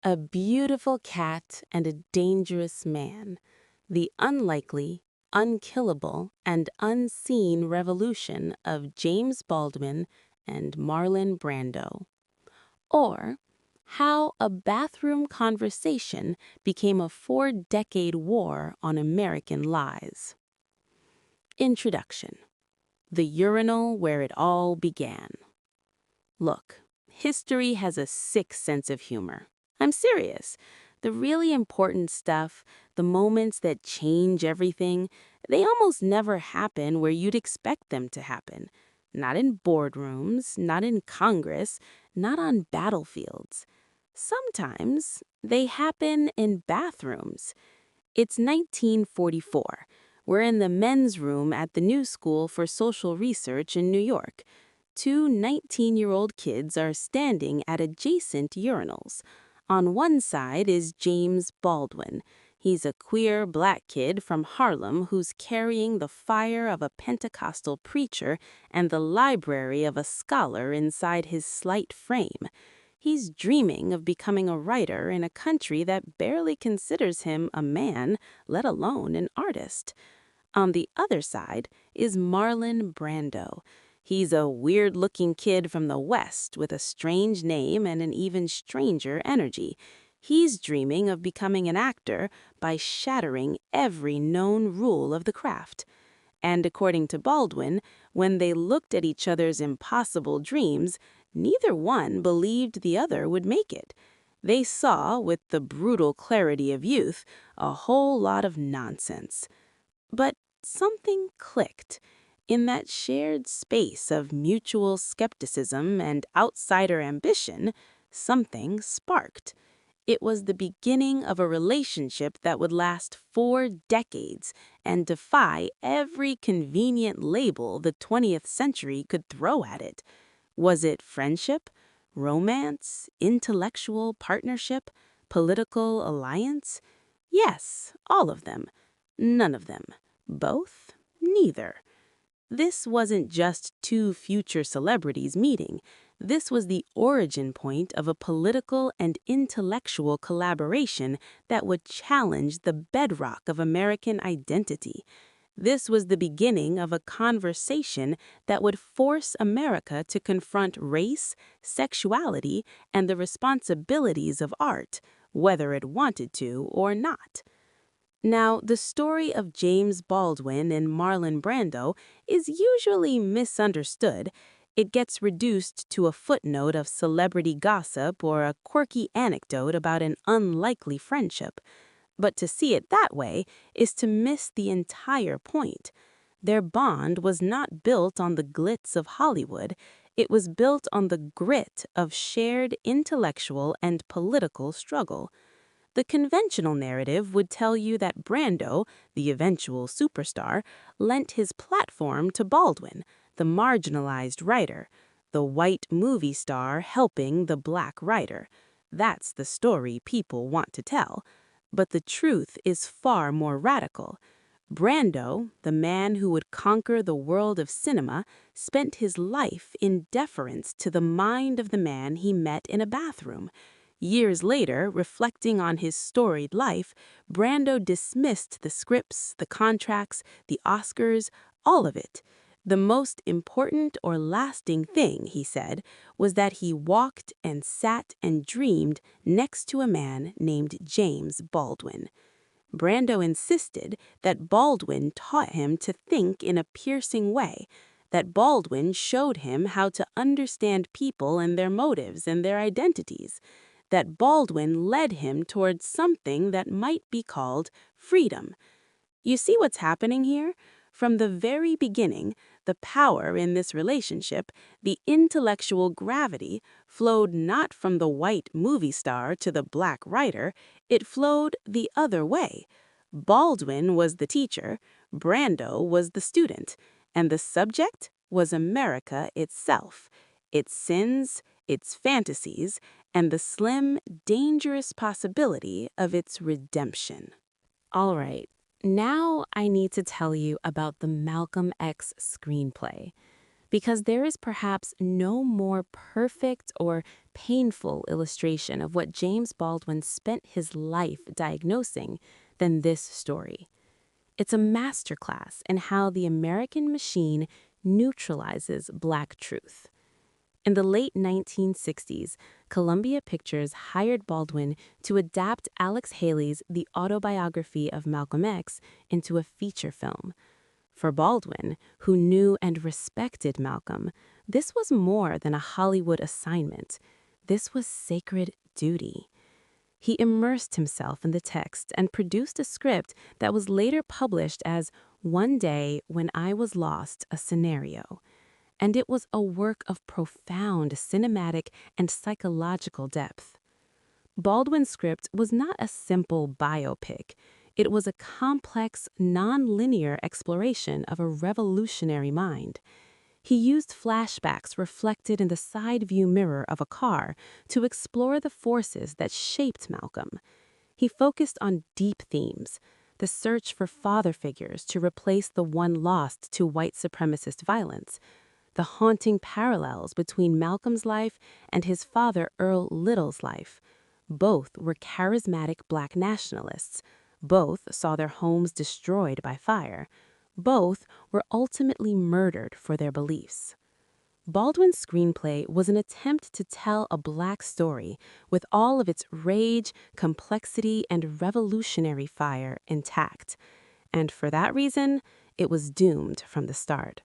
A beautiful cat and a dangerous man. The unlikely, unkillable, and unseen revolution of James Baldwin and Marlon Brando. Or how a bathroom conversation became a 4-decade war on American lies. Introduction. The urinal where it all began. Look, history has a sick sense of humor. I'm serious. The really important stuff, the moments that change everything, they almost never happen where you'd expect them to happen. Not in boardrooms, not in Congress, not on battlefields. Sometimes they happen in bathrooms. It's 1944. We're in the men's room at the New School for Social Research in New York. Two 19-year-old kids are standing at adjacent urinals. On one side is James Baldwin. He's a queer black kid from Harlem who's carrying the fire of a Pentecostal preacher and the library of a scholar inside his slight frame. He's dreaming of becoming a writer in a country that barely considers him a man, let alone an artist. On the other side is Marlon Brando. He's a weird-looking kid from the West with a strange name and an even stranger energy. He's dreaming of becoming an actor by shattering every known rule of the craft. And according to Baldwin, when they looked at each other's impossible dreams, neither one believed the other would make it. They saw, with the brutal clarity of youth, a whole lot of nonsense. But something clicked. In that shared space of mutual skepticism and outsider ambition, something sparked. It was the beginning of a relationship that would last 4 decades and defy every convenient label the 20th century could throw at it. Was it friendship, romance, intellectual partnership, political alliance? Yes, all of them. None of them. Both? Neither. This wasn't just two future celebrities meeting. This was the origin point of a political and intellectual collaboration that would challenge the bedrock of American identity. This was the beginning of a conversation that would force America to confront race, sexuality, and the responsibilities of art, whether it wanted to or not. Now, the story of James Baldwin and Marlon Brando is usually misunderstood. It gets reduced to a footnote of celebrity gossip or a quirky anecdote about an unlikely friendship. But to see it that way is to miss the entire point. Their bond was not built on the glitz of Hollywood. It was built on the grit of shared intellectual and political struggle. The conventional narrative would tell you that Brando, the eventual superstar, lent his platform to Baldwin, the marginalized writer, the white movie star helping the black writer. That's the story people want to tell. But the truth is far more radical. Brando, the man who would conquer the world of cinema, spent his life in deference to the mind of the man he met in a bathroom. Years later, reflecting on his storied life, Brando dismissed the scripts, the contracts, the Oscars, all of it. The most important or lasting thing, he said, was that he walked and sat and dreamed next to a man named James Baldwin. Brando insisted that Baldwin taught him to think in a piercing way, that Baldwin showed him how to understand people and their motives and their identities, that Baldwin led him towards something that might be called freedom. You see what's happening here? From the very beginning, the power in this relationship, the intellectual gravity, flowed not from the white movie star to the black writer, it flowed the other way. Baldwin was the teacher, Brando was the student, and the subject was America itself, its sins, its fantasies, and the slim, dangerous possibility of its redemption. All right. Now I need to tell you about the Malcolm X screenplay, because there is perhaps no more perfect or painful illustration of what James Baldwin spent his life diagnosing than this story. It's a masterclass in how the American machine neutralizes Black truth. In the late 1960s, Columbia Pictures hired Baldwin to adapt Alex Haley's The Autobiography of Malcolm X into a feature film. For Baldwin, who knew and respected Malcolm, this was more than a Hollywood assignment. This was sacred duty. He immersed himself in the text and produced a script that was later published as One Day When I Was Lost, a Scenario. And it was a work of profound cinematic and psychological depth. Baldwin's script was not a simple biopic. It was a complex, non-linear exploration of a revolutionary mind. He used flashbacks reflected in the side view mirror of a car to explore the forces that shaped Malcolm. He focused on deep themes: the search for father figures to replace the one lost to white supremacist violence, the haunting parallels between Malcolm's life and his father Earl Little's life. Both were charismatic Black nationalists. Both saw their homes destroyed by fire. Both were ultimately murdered for their beliefs. Baldwin's screenplay was an attempt to tell a Black story with all of its rage, complexity, and revolutionary fire intact. And for that reason, it was doomed from the start.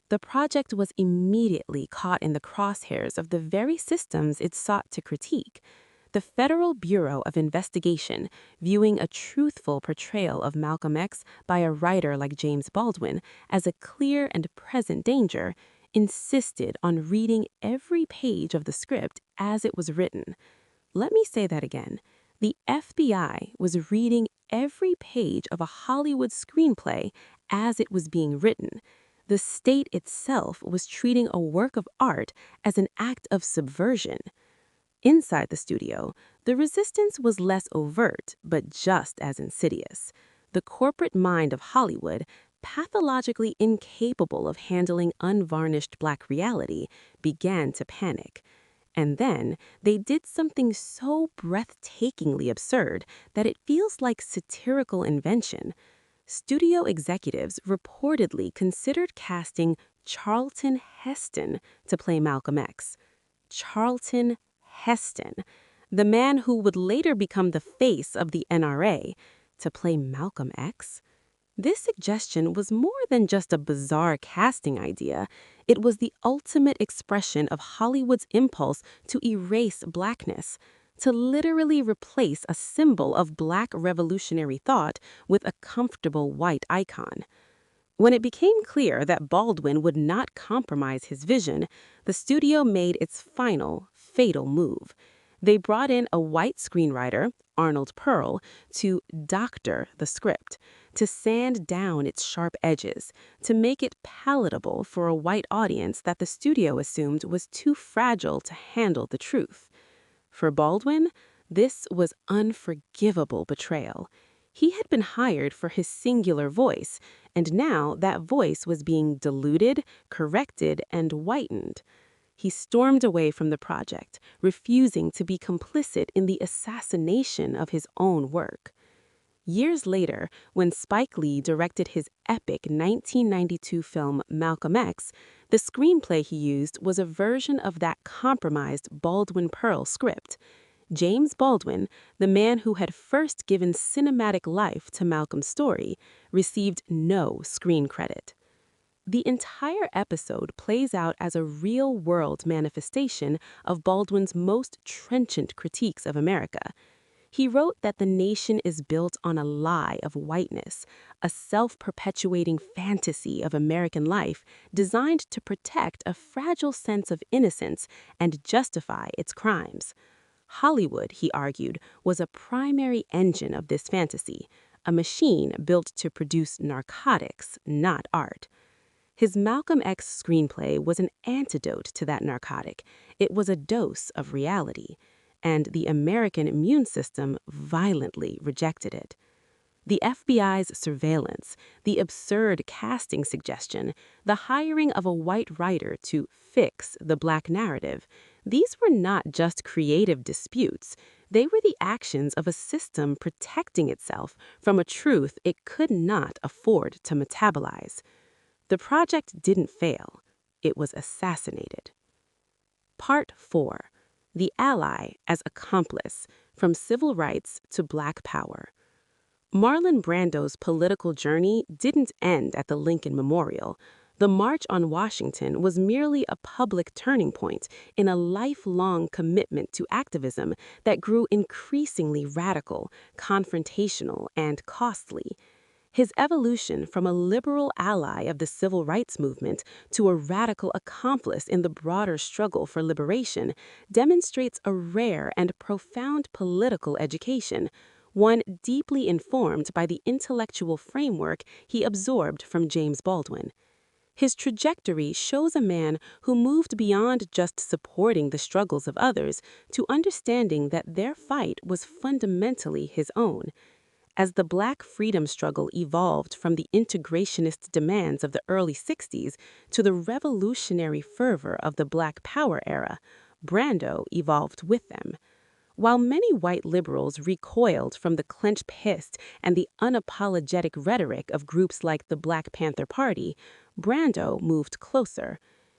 The project was immediately caught in the crosshairs of the very systems it sought to critique. The Federal Bureau of Investigation, viewing a truthful portrayal of Malcolm X by a writer like James Baldwin as a clear and present danger, insisted on reading every page of the script as it was written. Let me say that again. The FBI was reading every page of a Hollywood screenplay as it was being written. The state itself was treating a work of art as an act of subversion. Inside the studio, the resistance was less overt, but just as insidious. The corporate mind of Hollywood, pathologically incapable of handling unvarnished Black reality, began to panic. And then they did something so breathtakingly absurd that it feels like satirical invention. Studio executives reportedly considered casting Charlton Heston to play Malcolm X. Charlton Heston, the man who would later become the face of the NRA, to play Malcolm X? This suggestion was more than just a bizarre casting idea. It was the ultimate expression of Hollywood's impulse to erase Blackness, to literally replace a symbol of Black revolutionary thought with a comfortable white icon. When it became clear that Baldwin would not compromise his vision, the studio made its final, fatal move. They brought in a white screenwriter, Arnold Pearl, to doctor the script, to sand down its sharp edges, to make it palatable for a white audience that the studio assumed was too fragile to handle the truth. For Baldwin, this was unforgivable betrayal. He had been hired for his singular voice, and now that voice was being diluted, corrected, and whitened. He stormed away from the project, refusing to be complicit in the assassination of his own work. Years later, when Spike Lee directed his epic 1992 film Malcolm X, the screenplay he used was a version of that compromised Baldwin-Pearl script. James Baldwin, the man who had first given cinematic life to Malcolm's story, received no screen credit. The entire episode plays out as a real-world manifestation of Baldwin's most trenchant critiques of America. He wrote that the nation is built on a lie of whiteness, a self-perpetuating fantasy of American life designed to protect a fragile sense of innocence and justify its crimes. Hollywood, he argued, was a primary engine of this fantasy, a machine built to produce narcotics, not art. His Malcolm X screenplay was an antidote to that narcotic. It was a dose of reality, and the American immune system violently rejected it. The FBI's surveillance, the absurd casting suggestion, the hiring of a white writer to fix the Black narrative, These were not just creative disputes. They were the actions of a system protecting itself from a truth it could not afford to metabolize. The project didn't fail. It was assassinated. Part 4. The Ally as Accomplice, From Civil Rights to Black Power. Marlon Brando's political journey didn't end at the Lincoln Memorial. The March on Washington was merely a public turning point in a lifelong commitment to activism that grew increasingly radical, confrontational, and costly. His evolution from a liberal ally of the civil rights movement to a radical accomplice in the broader struggle for liberation demonstrates a rare and profound political education, one deeply informed by the intellectual framework he absorbed from James Baldwin. His trajectory shows a man who moved beyond just supporting the struggles of others to understanding that their fight was fundamentally his own. As the Black freedom struggle evolved from the integrationist demands of the early 60s to the revolutionary fervor of the Black Power era, Brando evolved with them. While many white liberals recoiled from the clenched fist and the unapologetic rhetoric of groups like the Black Panther Party, Brando moved closer.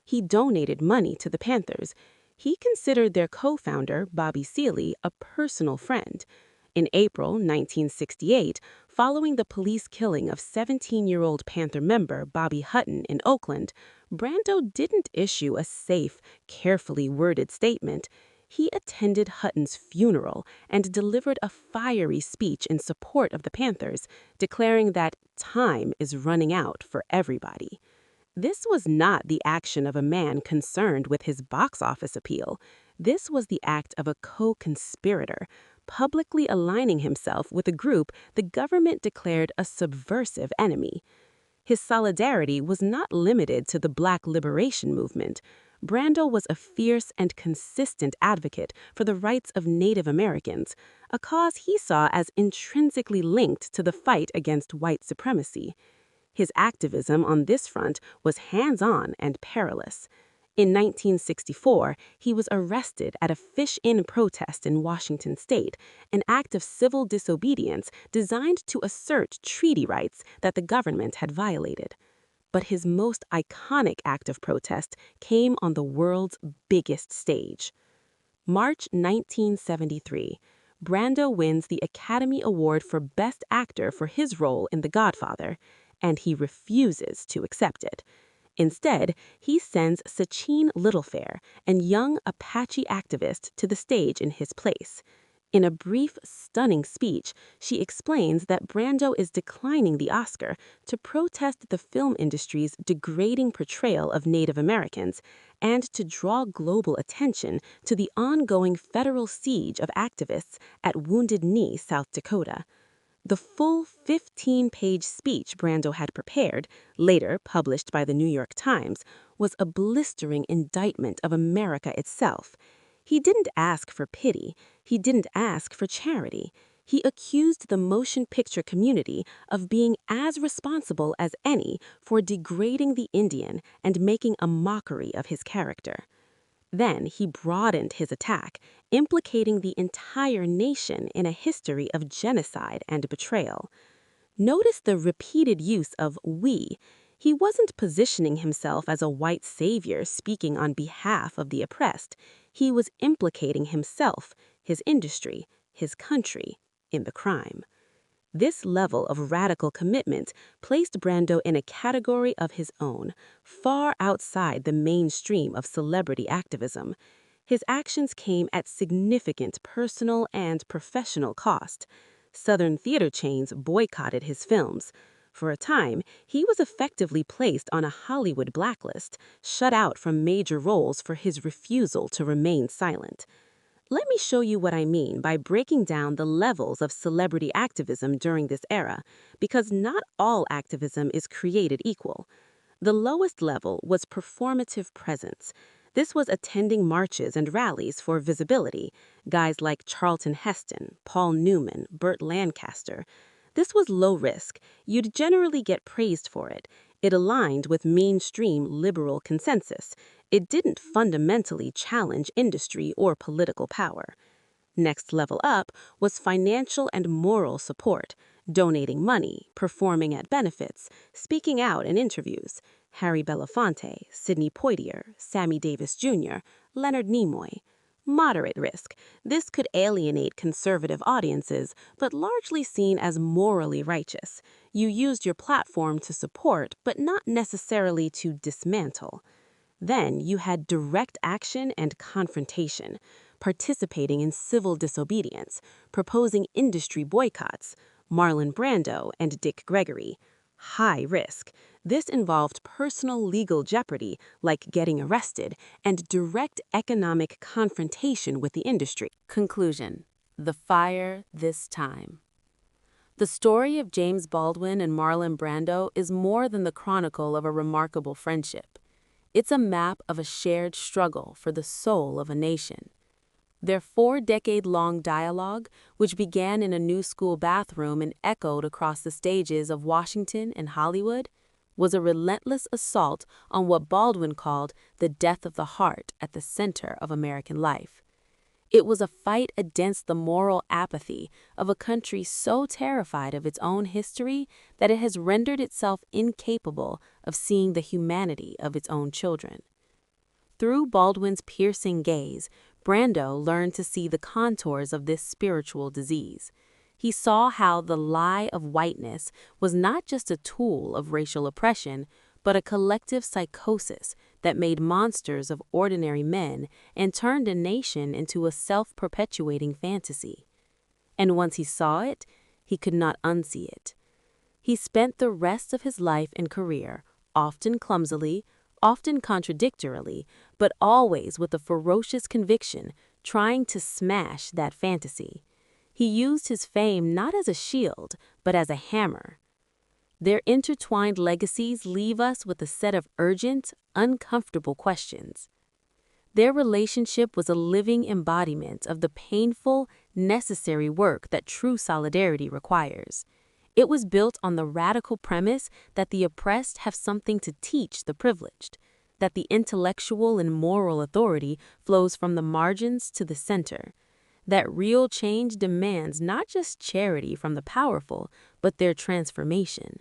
He donated money to the Panthers. He considered their co-founder, Bobby Seale, a personal friend. In April 1968, following the police killing of 17-year-old Panther member Bobby Hutton in Oakland, Brando didn't issue a safe, carefully worded statement. He attended Hutton's funeral and delivered a fiery speech in support of the Panthers, declaring that time is running out for everybody. This was not the action of a man concerned with his box office appeal. This was the act of a co-conspirator, publicly aligning himself with a group the government declared a subversive enemy. His solidarity was not limited to the Black liberation movement. Brando was a fierce and consistent advocate for the rights of Native Americans, a cause he saw as intrinsically linked to the fight against white supremacy. His activism on this front was hands-on and perilous. In 1964, he was arrested at a fish-in protest in Washington state, an act of civil disobedience designed to assert treaty rights that the government had violated. But his most iconic act of protest came on the world's biggest stage. March 1973, Brando wins the Academy Award for Best Actor for his role in The Godfather, and he refuses to accept it. Instead, he sends Sachin Littlefair, a young Apache activist, to the stage in his place. In a brief, stunning speech, she explains that Brando is declining the Oscar to protest the film industry's degrading portrayal of Native Americans and to draw global attention to the ongoing federal siege of activists at Wounded Knee, South Dakota. The full 15-page speech Brando had prepared, later published by the New York Times, was a blistering indictment of America itself. He didn't ask for pity. He didn't ask for charity. He accused the motion picture community of being as responsible as any for degrading the Indian and making a mockery of his character. Then he broadened his attack, implicating the entire nation in a history of genocide and betrayal. Notice the repeated use of we. He wasn't positioning himself as a white savior speaking on behalf of the oppressed. He was implicating himself, his industry, his country, in the crime. This level of radical commitment placed Brando in a category of his own, far outside the mainstream of celebrity activism. His actions came at significant personal and professional cost. Southern theater chains boycotted his films. For a time, he was effectively placed on a Hollywood blacklist, shut out from major roles for his refusal to remain silent. Let me show you what I mean by breaking down the levels of celebrity activism during this era, because not all activism is created equal. The lowest level was performative presence. This was attending marches and rallies for visibility, guys like Charlton Heston, Paul Newman, Burt Lancaster. This was low risk. You'd generally get praised for it. It aligned with mainstream liberal consensus. It didn't fundamentally challenge industry or political power. Next level up was financial and moral support, donating money, performing at benefits, speaking out in interviews. Harry Belafonte, Sidney Poitier, Sammy Davis Jr., Leonard Nimoy. Moderate risk. This could alienate conservative audiences, but largely seen as morally righteous. You used your platform to support, but not necessarily to dismantle. Then you had direct action and confrontation, participating in civil disobedience, proposing industry boycotts. Marlon Brando and Dick Gregory. High risk. This involved personal legal jeopardy, like getting arrested, and direct economic confrontation with the industry. Conclusion. The fire this time. The story of James Baldwin and Marlon Brando is more than the chronicle of a remarkable friendship. It's a map of a shared struggle for the soul of a nation. Their 4-decade-long dialogue, which began in a new school bathroom and echoed across the stages of Washington and Hollywood, was a relentless assault on what Baldwin called the death of the heart at the center of American life. It was a fight against the moral apathy of a country so terrified of its own history that it has rendered itself incapable of seeing the humanity of its own children. Through Baldwin's piercing gaze, Brando learned to see the contours of this spiritual disease. He saw how the lie of whiteness was not just a tool of racial oppression, but a collective psychosis that made monsters of ordinary men and turned a nation into a self-perpetuating fantasy. And once he saw it, he could not unsee it. He spent the rest of his life and career, often clumsily, often contradictorily, but always with a ferocious conviction, trying to smash that fantasy. He used his fame not as a shield, but as a hammer. Their intertwined legacies leave us with a set of urgent, uncomfortable questions. Their relationship was a living embodiment of the painful, necessary work that true solidarity requires. It was built on the radical premise that the oppressed have something to teach the privileged, that the intellectual and moral authority flows from the margins to the center, that real change demands not just charity from the powerful, but their transformation.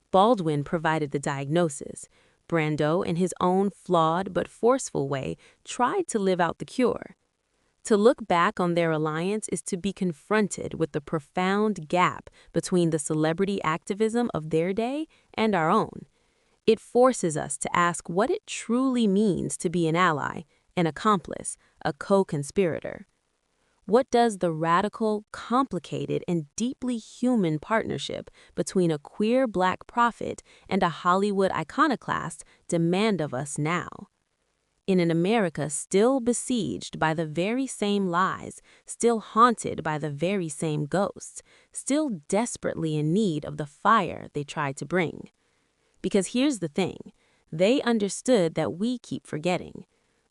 Baldwin provided the diagnosis. Brando, in his own flawed but forceful way, tried to live out the cure. To look back on their alliance is to be confronted with the profound gap between the celebrity activism of their day and our own. It forces us to ask what it truly means to be an ally, an accomplice, a co-conspirator. What does the radical, complicated, and deeply human partnership between a queer black prophet and a Hollywood iconoclast demand of us now? In an America still besieged by the very same lies, still haunted by the very same ghosts, still desperately in need of the fire they tried to bring. Because here's the thing, they understood that we keep forgetting.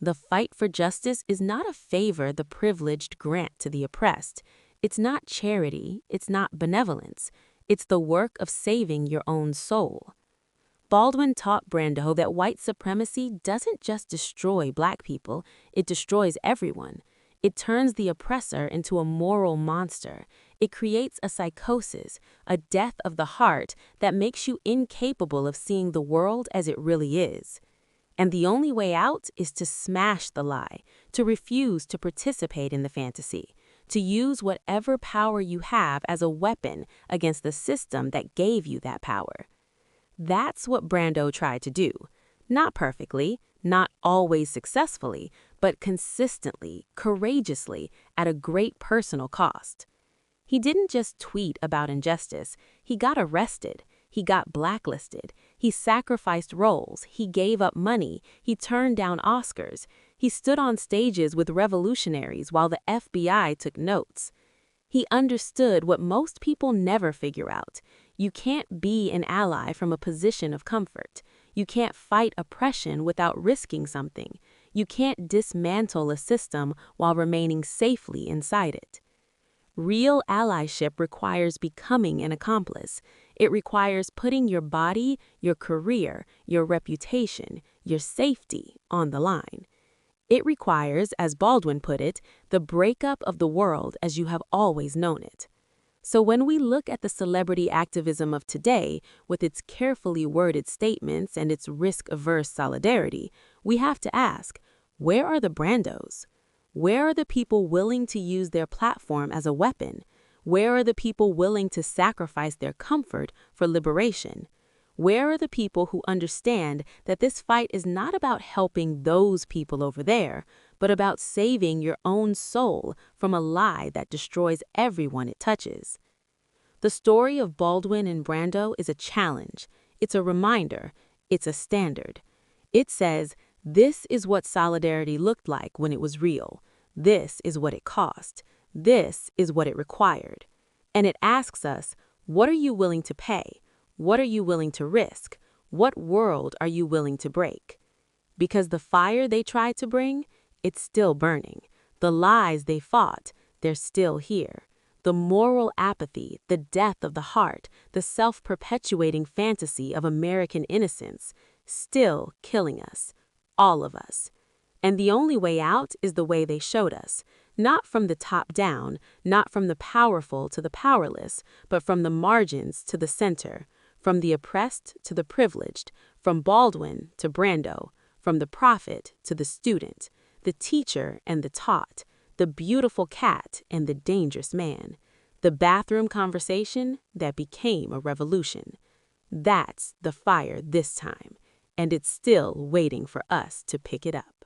The fight for justice is not a favor the privileged grant to the oppressed. It's not charity, it's not benevolence. It's the work of saving your own soul. Baldwin taught Brando that white supremacy doesn't just destroy black people, it destroys everyone. It turns the oppressor into a moral monster. It creates a psychosis, a death of the heart that makes you incapable of seeing the world as it really is. And the only way out is to smash the lie, to refuse to participate in the fantasy, to use whatever power you have as a weapon against the system that gave you that power. That's what Brando tried to do. Not perfectly, not always successfully, but consistently, courageously, at a great personal cost. He didn't just tweet about injustice, he got arrested, he got blacklisted, he sacrificed roles, he gave up money, he turned down Oscars, he stood on stages with revolutionaries while the FBI took notes. He understood what most people never figure out. You can't be an ally from a position of comfort. You can't fight oppression without risking something. You can't dismantle a system while remaining safely inside it. Real allyship requires becoming an accomplice. It requires putting your body, your career, your reputation, your safety on the line. It requires, as Baldwin put it, the breakup of the world as you have always known it. So when we look at the celebrity activism of today, with its carefully worded statements and its risk-averse solidarity, we have to ask, where are the Brandos? Where are the people willing to use their platform as a weapon? Where are the people willing to sacrifice their comfort for liberation? Where are the people who understand that this fight is not about helping those people over there, but about saving your own soul from a lie that destroys everyone it touches? The story of Baldwin and Brando is a challenge. It's a reminder. It's a standard. It says, this is what solidarity looked like when it was real. This is what it cost. This is what it required. And it asks us, what are you willing to pay? What are you willing to risk? What world are you willing to break? Because the fire they tried to bring, it's still burning. The lies they fought, they're still here. The moral apathy, the death of the heart, the self-perpetuating fantasy of American innocence, still killing us, all of us. And the only way out is the way they showed us, not from the top down, not from the powerful to the powerless, but from the margins to the center, from the oppressed to the privileged, from Baldwin to Brando, from the prophet to the student, the teacher and the taught, the beautiful cat and the dangerous man, the bathroom conversation that became a revolution. That's the fire this time, and it's still waiting for us to pick it up.